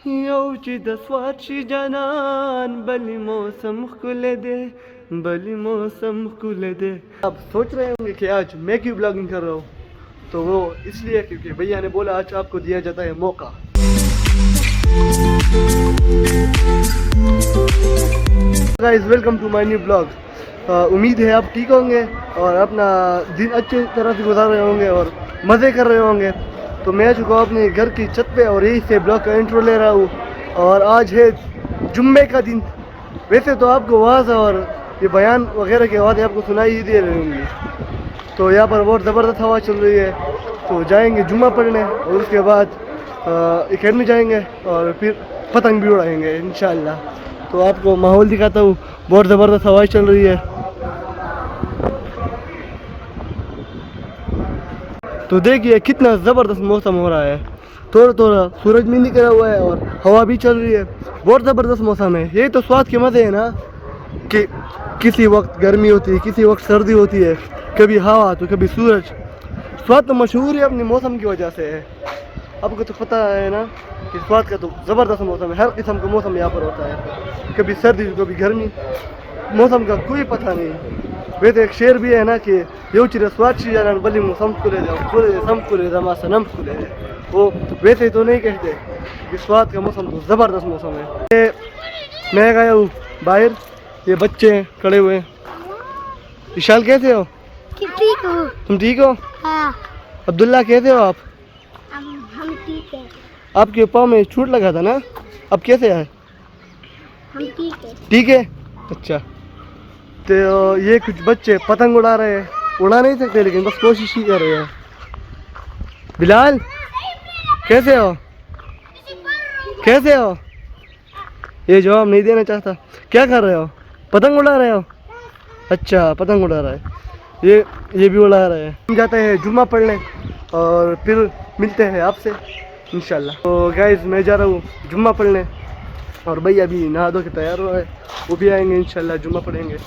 येवची दसवाची जानन बली मौसम खुले दे, बली मौसम खुले दे। आप सोच रहे होंगे कि आज मैं क्यों ब्लॉगिंग कर रहा हूँ, तो वो इसलिए क्योंकि भैया ने बोला आज आपको दिया जाता है मौका। Guys welcome to my new blog. उम्मीद है आप ठीक होंगे और अपना दिन अच्छी तरह से गुजार रहे होंगे और मज़े कर रहे होंगे। तो मैं चुका हूँ अपने घर की छत पे और यही से ब्लॉग का इंट्रो ले रहा हूँ। और आज है जुम्मे का दिन। वैसे तो आपको आवाज़ और ये बयान वगैरह की आवाज़ें आपको सुनाई ही दे रही होंगी। तो यहाँ पर बहुत ज़बरदस्त हवा चल रही है। तो जाएंगे जुम्मा पढ़ने और उसके बाद एकेडमी जाएंगे और फिर पतंग भी उड़ाएंगे इंशाल्लाह। तो आपको माहौल दिखाता हूँ, बहुत ज़बरदस्त हवा चल रही है। तो देखिए कितना ज़बरदस्त मौसम हो रहा है, थोड़ा थोड़ा सूरज भी निकला हुआ है और हवा भी चल रही है। बहुत ज़बरदस्त मौसम है। यही तो स्वाद के मज़े है ना कि किसी वक्त गर्मी होती है, किसी वक्त सर्दी होती है, कभी हवा तो कभी सूरज। स्वाद तो मशहूर है अपनी मौसम की वजह से है। आपको तो पता है ना कि स्वाद का तो ज़बरदस्त मौसम है। हर किस्म का मौसम यहाँ पर होता है, कभी सर्दी कभी गर्मी, मौसम का कोई पता नहीं। वैसे एक शेर भी है ना कि योचिर स्वाद शीजान बली मौसम खुले सम खुले जमा सनम खुले। वो वैसे तो नहीं कहते कि स्वाद का मौसम तो ज़बरदस्त मौसम है। मैं गया हूँ बाहर, ये बच्चे खड़े हुए हैं। विशाल कैसे हो? ठीक हो? तुम ठीक हो? हाँ। अब्दुल्ला कैसे हो आप? हम ठीक है। आपके पाँव में चोट लगा था ना, अब कैसे है? हम ठीक है। ठीक है, अच्छा। तो ये कुछ बच्चे पतंग उड़ा रहे हैं, उड़ा नहीं सकते लेकिन बस कोशिश ही कर रहे हैं। बिलाल कैसे हो? कैसे हो? ये जवाब नहीं देना चाहता। क्या कर रहे हो? पतंग उड़ा रहे हो? अच्छा, पतंग उड़ा रहा है। ये भी उड़ा रहे हैं। हम जाते हैं जुम्मा पढ़ने और फिर मिलते हैं आपसे इंशाल्लाह। तो गाइस मैं जा रहा हूँ जुम्मा पढ़ने और भैया अभी नहा धो के तैयार हुआ है, वो भी आएंगे इंशाल्लाह, जुम्मा पढ़ेंगे।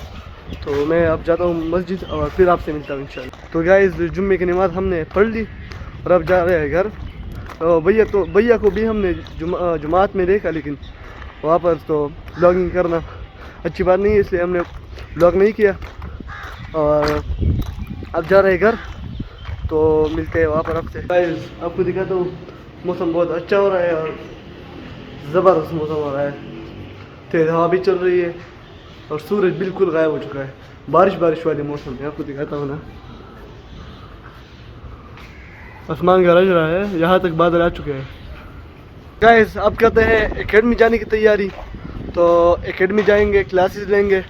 तो मैं अब जाता हूँ मस्जिद और फिर आपसे मिलता हूँ इंशाल्लाह। तो गाइस जुम्मे की नमाज़ हमने पढ़ ली और अब जा रहे हैं घर। भैया को भी हमने जुमात में देखा, लेकिन वहाँ पर तो ब्लॉगिंग करना अच्छी बात नहीं है, इसलिए हमने ब्लॉग नहीं किया। और अब जा रहे हैं घर, तो मिलते हैं वहाँ पर आपसे। गाइस आपको दिखाता हूँ, मौसम बहुत अच्छा हो रहा है और ज़बरदस्त मौसम हो रहा है। तेज़ हवा भी चल रही है और सूरज बिल्कुल गायब हो चुका है। बारिश वाले मौसम है। आपको दिखाता हूँ ना, आसमान गरज रहा है, यहाँ तक बादल आ चुके हैं। गाइस अब करते हैं एकेडमी जाने की तैयारी। तो एकेडमी जाएंगे, क्लासेस लेंगे,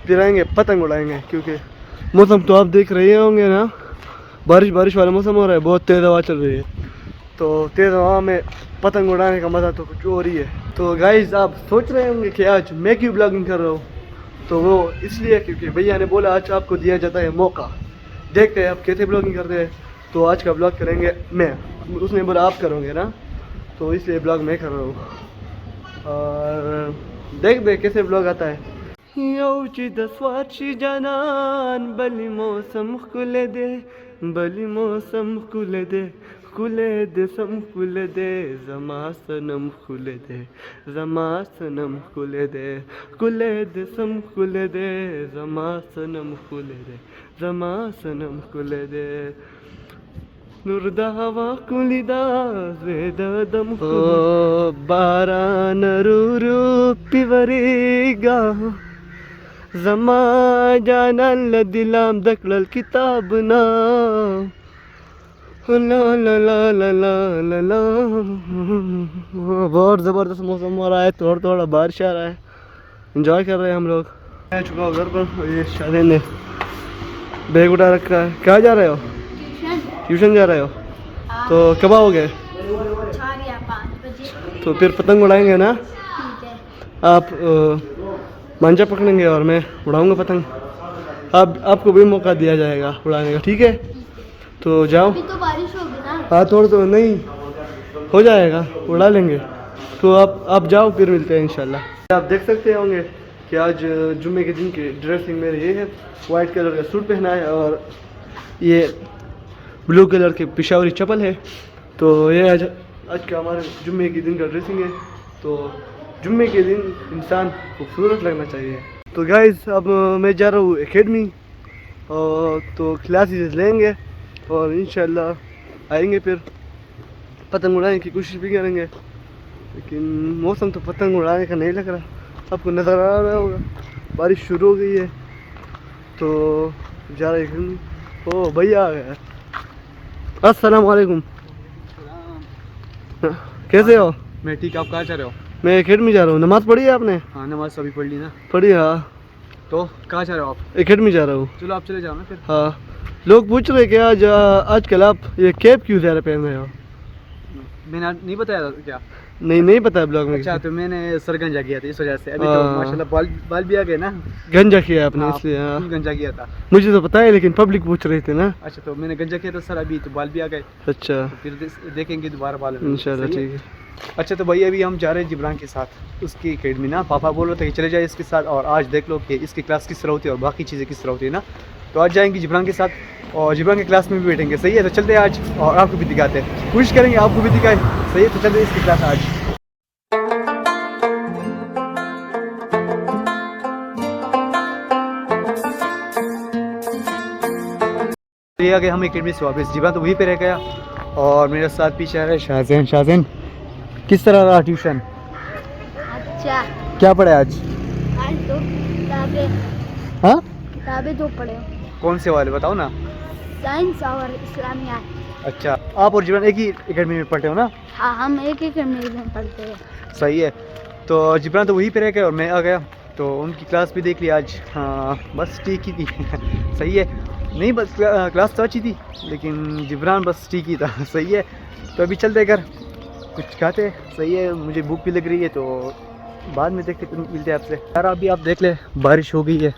फिर आएंगे पतंग उड़ाएंगे। क्योंकि मौसम तो आप देख रहे होंगे ना, बारिश वाला मौसम हो रहा है, बहुत तेज़ हवा चल रही है। तो तेज़ हवा में पतंग उड़ाने का मज़ा तो कुछ और ही है। तो गाइस आप सोच रहे होंगे कि आज मैं क्यों ब्लॉगिंग कर रहा हूँ, तो वो इसलिए क्योंकि भैया ने बोला आज आपको दिया जाता है मौका। देखते हैं आप कैसे ब्लॉगिंग करते हैं। तो आज का ब्लॉग करेंगे मैं, उसने बोला आप करोगे ना, तो इसलिए ब्लॉग मैं कर रहा हूँ और देखते कैसे ब्लॉग आता है। येवची दसवाची जानन बली मौसम खुले दे, बली मौसम खुले दे, खुले दे सम खुले दे, जमा सनम खुले दे, जमा सनम खुले दे, खुले दे सम खुले दे, जमा सनम खुले दे, जमा सनम खुले दे। नुरदा हवा कुलिदा वेददम बारान रूरू पिवरीगा जमा जानल दिलाम दकलल किताब ना ला ला ला ला ला ला ला। बहुत ज़बरदस्त मौसम हो रहा है, थोड़ा थोड़ा बारिश आ रहा है, एंजॉय कर रहे हैं हम लोग। मैं चुका हूँ घर पर, ये शादी ने बैग उठा रखा है। कहाँ जा रहे हो? ट्यूशन जा रहे हो? तो कब आओगे? 4 या 5 बजे। तो फिर पतंग उड़ाएंगे ना? ठीक है। आप मांझा पकड़ेंगे और मैं उड़ाऊंगा पतंग। आपको भी मौका दिया जाएगा उड़ाने का, ठीक है? तो जाओ। अभी तो बारिश होगी ना। हाँ थोड़ा तो नहीं हो जाएगा, उड़ा लेंगे। तो आप जाओ, फिर मिलते हैं इंशाल्लाह। आप देख सकते होंगे कि आज जुम्मे के दिन की ड्रेसिंग मेरी ये है। वाइट कलर का सूट पहना है और ये ब्लू कलर के पिशावरी चप्पल है। तो ये आज का हमारे जुम्मे के दिन का ड्रेसिंग है। तो जुम्मे के दिन इंसान खूबसूरत लगना चाहिए। तो गाइस अब मैं जा रहा हूँ एकेडमी, तो क्लासेस लेंगे और इंशाल्लाह आएंगे, फिर पतंग उड़ाने की कोशिश भी करेंगे। लेकिन मौसम तो पतंग उड़ाने का नहीं लग रहा, आपको नज़र आ रहा होगा बारिश शुरू हो गई है। तो जा रहे हैं। ओ भैया आ गया। अस्सलाम वालेकुम। कैसे हो? मैं ठीक, आप कहाँ जा रहे हो? मैं एकेडमी जा रहा हूँ। नमाज़ पढ़ी है आपने? हाँ, नमाज अभी पढ़ ली ना। पढ़ी, हाँ। तो कहाँ जा रहे हो आप? एकेडमी जा रहा हूँ। चलो आप चले जाओ ना फिर। हाँ, लोग पूछ रहे कि आजकल आप ये कैप क्यों ज़्यादा पहन रहे हो? मैंने आज नहीं बताया था क्या? नहीं पता ब्लॉग में। अच्छा, तो मैंने सर गंजा किया था इस वजह से। अभी तो हाँ। माशाल्लाह बाल भी आ गए ना। गंजा किया आपने हाँ, इसलिए? हाँ, फुल गंजा किया था। मुझे तो पता है, लेकिन पब्लिक पूछ रहे थे ना। अच्छा, तो मैंने गंजा किया था सर, अभी तो बाल भी आ गए। अच्छा, तो फिर देखेंगे दोबारा बाल। इंशाल्लाह सही है? ठीक है। अच्छा, तो भैया अभी हम जा रहे हैं जिब्रान के साथ उसकी एकेडमी ना। पापा बोल रहे थे कि चले जाए इसके साथ, और आज देख लो कि इसकी क्लास किस तरह होती है और बाकी चीज़ें किस तरह होती है ना। तो आज जाएंगे जिब्रान के साथ और जिब्रान की क्लास में भी बैठेंगे। सही है, तो चलते हैं आज और आपको भी दिखाते हैं, कोशिश करेंगे आपको भी दिखाएं। सही है, तो चलते हैं इसकी क्लास आज। ये आ गए हम एकेडमी से वापस। जिब्रान तो वहीं पे रह गया और मेरे साथ पीछे आ रहा है शाहजैन। शाहजैन, किस तरह रहा ट्यूशन? अच्छा, क्या पढ़ा आज? आज तो हाँ, किताबें दो पढ़े, कौन से वाले बताओ ना। साइंस और इस्लामियात। अच्छा, आप और जिब्रान एक ही एकेडमी में पढ़ते हो ना? हाँ, हम एक एक में पढ़ते हैं। सही है, तो जिब्रान तो वहीं पे रह गए और मैं आ गया, तो उनकी क्लास भी देख ली आज। हाँ, बस ठीक ही थी। सही है, नहीं बस क्लास तो अच्छी थी, लेकिन जिब्रान बस ठीक ही था। सही है, तो अभी चलते घर कुछ खाते। सही है, मुझे भूख भी लग रही है, तो बाद में देखते मिलते हैं आपसे। यार अभी आप देख ले, बारिश हो गई है,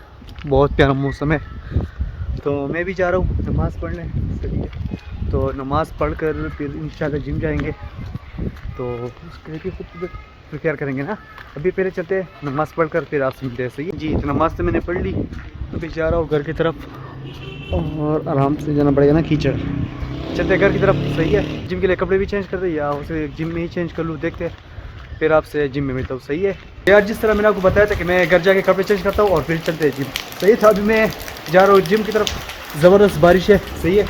बहुत प्यारा मौसम है। तो मैं भी जा रहा हूँ नमाज़ पढ़ने। सही है, तो नमाज़ पढ़ कर फिर इंशाल्लाह जिम जाएंगे, तो उसके लिए खुद प्रिपेयर करेंगे ना। अभी पहले चलते हैं नमाज़ पढ़ कर फिर आपसे मिलते हैं। सही है जी, तो नमाज़ तो मैंने पढ़ ली, अभी जा रहा हूँ घर की तरफ और आराम से जाना पड़ेगा ना, कीचड़। चलते घर की तरफ। सही है, जिम के लिए कपड़े भी चेंज कर दे या उसे जिम में ही चेंज कर लूँ, देखते हैं फिर आपसे जिम में मिलता हूँ। सही है यार, जिस तरह मैंने आपको बताया था कि मैं घर जाके कपड़े चेंज करता हूँ और फिर चलते हैं जिम। सही था, अभी मैं जा रहा हूँ जिम की तरफ। ज़बरदस्त बारिश है। सही है,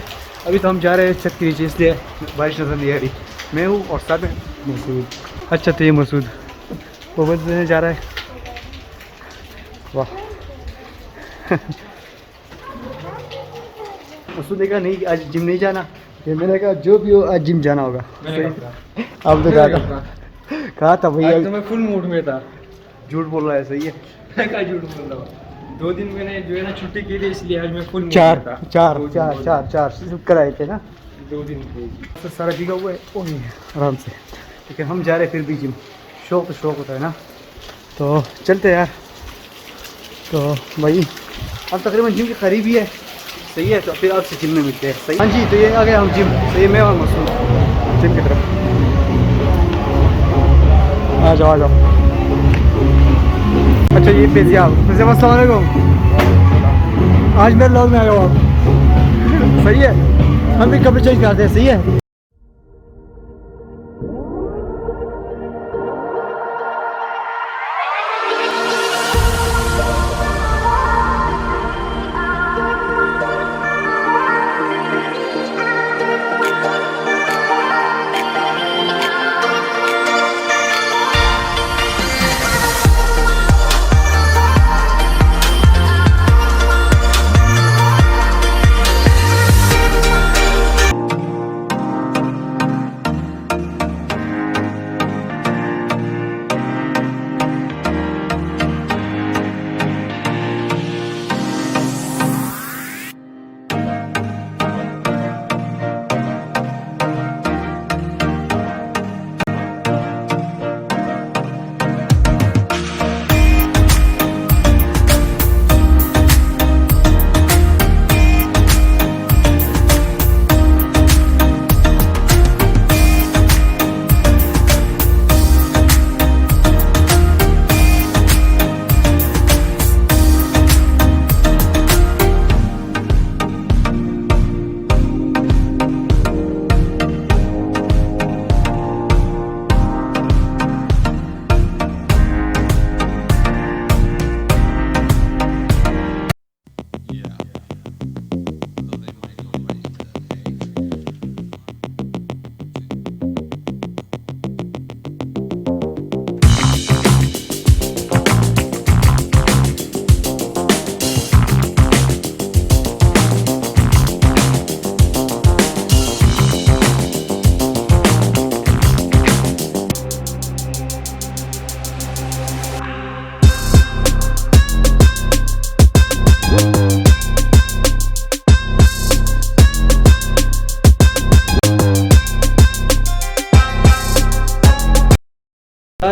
अभी तो हम जा रहे हैं छत के नीचे, इसलिए बारिश नज़र नहीं आ रही। मैं हूँ और साथ में मसूद। अच्छा, तो ये मसूद वो बस देने जा रहा है। वाह। मसूद ने कहा नहीं आज जिम नहीं जाना, ये मैंने कहा जो भी हो आज जिम जाना होगा। आप तो कहा था भैया, तो मैं फुल मूड में था। झूठ बोल रहा है। सही है, मैं क्या झूठ बोल रहा हूँ, 2 दिन मैंने जो है ना छुट्टी की थी, इसलिए आज मैं फुल मूड चार में था। चार 2 दिन, चार 2 दिन। चार चार कराए थे ना। 2 दिन की। तो सारा भीगा हुआ है। ओह आराम से, लेकिन हम जा रहे हैं फिर भी जिम। शौक तो शौक होता है ना, तो चलते हैं यार। तो भाई अब तकरीबन जिम के करीब ही है। सही है, तो फिर आपसे जिम में मिलते हैं। सही, हाँ जी, तो ये आ गए हम जिम। सही है, मैं और मसूद जिम की तरफ। आ जाओ आ जाओ। अच्छा, ये पेजिया अस्सलाम वालेकुम। आज मेरे लोग में आए हो आप। सही है, हम भी कपड़े चेंज करते हैं। सही है।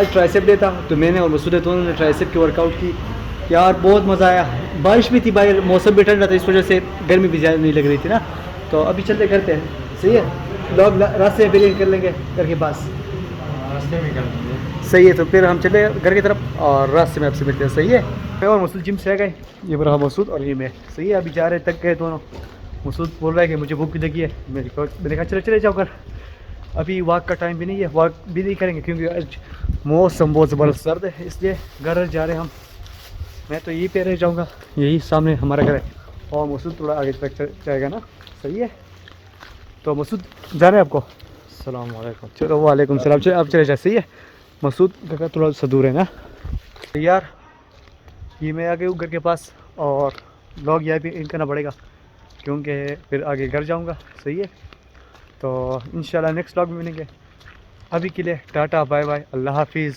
आज ट्राइसेप डे था, तो मैंने और मसूद दोनों ने ट्राइसेप की वर्कआउट की यार, बहुत मज़ा आया। बारिश भी थी, बाहर मौसम भी ठंडा था, इस वजह से गर्मी भी ज़्यादा नहीं लग रही थी ना। तो अभी चलते करते हैं, सही है। लोग रास्ते में बिलियन कर लेंगे घर के पास, रास्ते में कर देंगे। सही है। तो फिर हम चले घर की तरफ और रास्ते में आपसे मिलते हैं, सही है। मैं और मसूद जिम से आ गए, ये रहा मसूद और ये मैं, सही है। अभी जा रहे तक गए दोनों। मसूद बोल रहा है कि मुझे भूख भी लगी है, मैंने कहा चले जाओ घर, अभी वॉक का टाइम भी नहीं है, वॉक भी नहीं करेंगे क्योंकि आज मौसम बहुत ज़बरदस्त सर्द है, इसलिए घर जा रहे हैं हम। मैं तो यहीं पे रह जाऊँगा, यही सामने हमारा घर है और मसूद थोड़ा आगे तक जाएगा ना, सही है। तो मसूद जा रहे हैं आपको, अस्सलाम वालेकुम। चलो वालेकुम सलाम। चलो आप चले जाए, सही है। मसूद का थोड़ा सा दूर है ना यार। ये मैं आ गई हूँ घर के पास और लॉग यहाँ भी इन करना पड़ेगा क्योंकि फिर आगे घर जाऊँगा, सही है। तो इंशाल्लाह नेक्स्ट व्लॉग में मिलेंगे। अभी के लिए टाटा बाय बाय, अल्लाह हाफिज़।